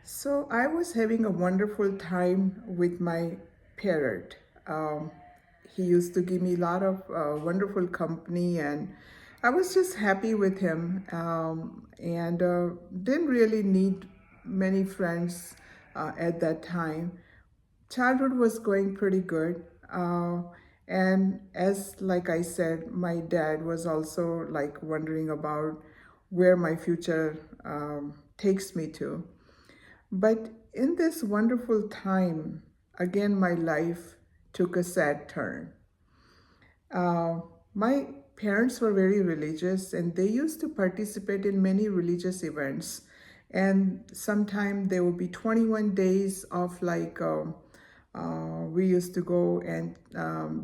So I was having a wonderful time with my parrot. Um, he used to give me a lot of wonderful company, and I was just happy with him. And didn't really need many friends at that time. Childhood was going pretty good. And as like I said, my dad was also like wondering about where my future takes me to. But in this wonderful time, again, my life took a sad turn. Uh, my parents were very religious and they used to participate in many religious events. And sometime there would be 21 days of we used to go and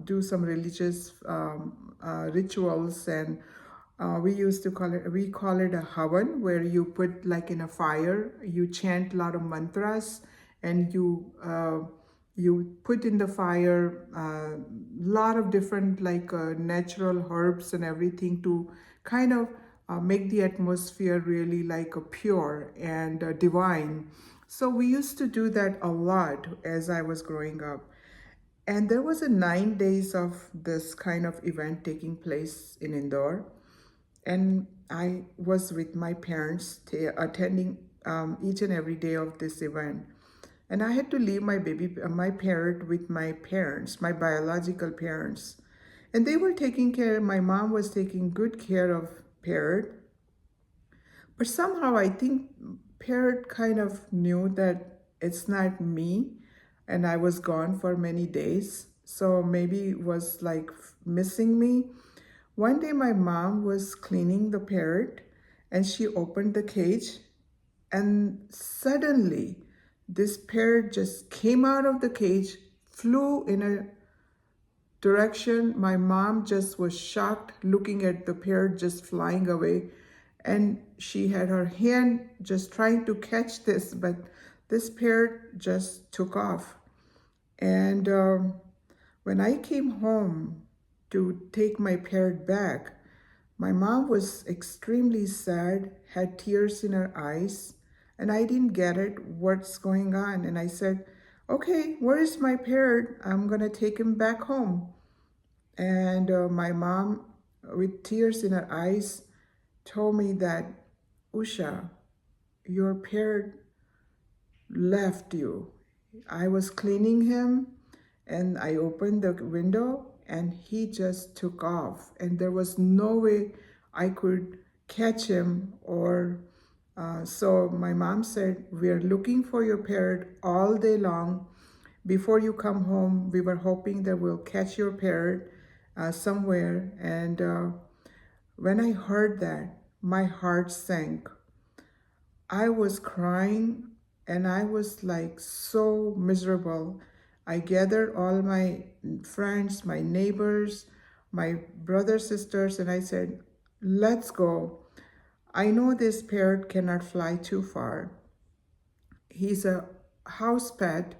do some religious rituals, and we call it a havan, where you put like in a fire, you chant a lot of mantras, and you put in the fire a lot of different natural herbs and everything to kind of make the atmosphere really like a pure and divine. So we used to do that a lot as I was growing up. And there was a 9 days of this kind of event taking place in Indore, and I was with my parents attending each and every day of this event. And I had to leave my parrot with my parents, my biological parents. And they were taking care, my mom was taking good care of parrot. But somehow I think parrot kind of knew that it's not me, and I was gone for many days. So maybe it was like missing me. One day my mom was cleaning the parrot and she opened the cage, and suddenly this parrot just came out of the cage, flew in a direction. My mom just was shocked looking at the parrot just flying away. And she had her hand just trying to catch this, but this parrot just took off. And when I came home to take my parrot back, my mom was extremely sad, had tears in her eyes, and I didn't get it, what's going on. And I said, okay, where is my parrot? I'm going to take him back home. And my mom, with tears in her eyes, told me that, Usha, your parrot left you. I was cleaning him and I opened the window and he just took off. And there was no way I could catch him or so my mom said, we are looking for your parrot all day long. Before you come home, we were hoping that we'll catch your parrot somewhere. And when I heard that, my heart sank. I was crying and I was like so miserable. I gathered all my friends, my neighbors, my brothers, sisters, and I said, let's go. I know this parrot cannot fly too far. He's a house pet.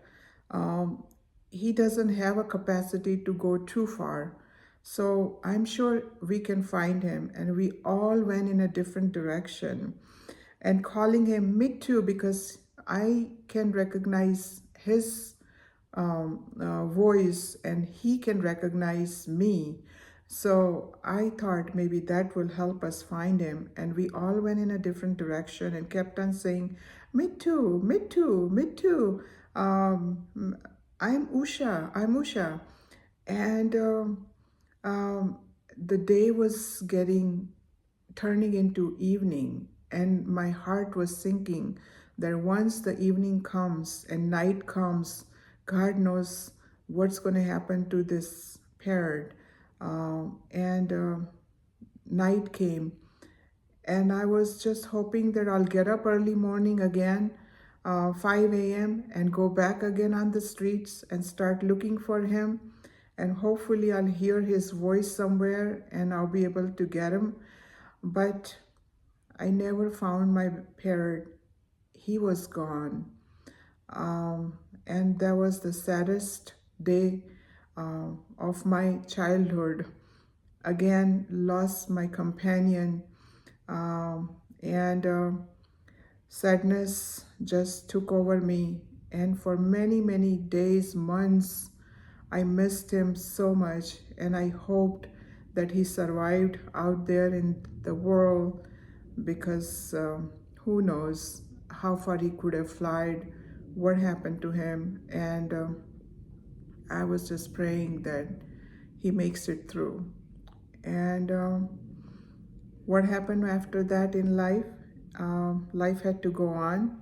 Um, he doesn't have a capacity to go too far. So I'm sure we can find him. And we all went in a different direction and calling him me too, because I can recognize his voice and he can recognize me. So I thought maybe that will help us find him. And we all went in a different direction and kept on saying, me too, me too, me too. Um, I'm Usha. And the day was turning into evening, and my heart was sinking that once the evening comes and night comes, God knows what's going to happen to this parrot. And night came, and I was just hoping that I'll get up early morning again, 5 a.m., and go back again on the streets and start looking for him. And hopefully, I'll hear his voice somewhere and I'll be able to get him. But I never found my parrot. He was gone. And that was the saddest day of my childhood. Again, lost my companion. And Sadness just took over me, and for many, many days, months, I missed him so much, and I hoped that he survived out there in the world because who knows how far he could have flied, what happened to him, and I was just praying that he makes it through. And what happened after that in life? Life had to go on,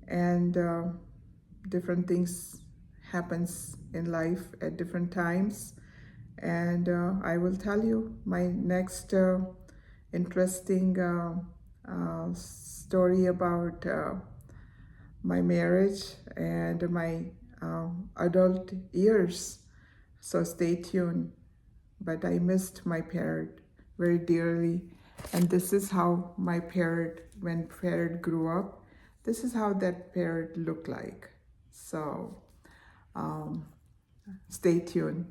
and different things happens in life at different times. And I will tell you my next interesting story about my marriage and my adult years. So stay tuned. But I missed my parrot very dearly. And this is how my parrot, when parrot grew up, this is how that parrot looked like. So stay tuned.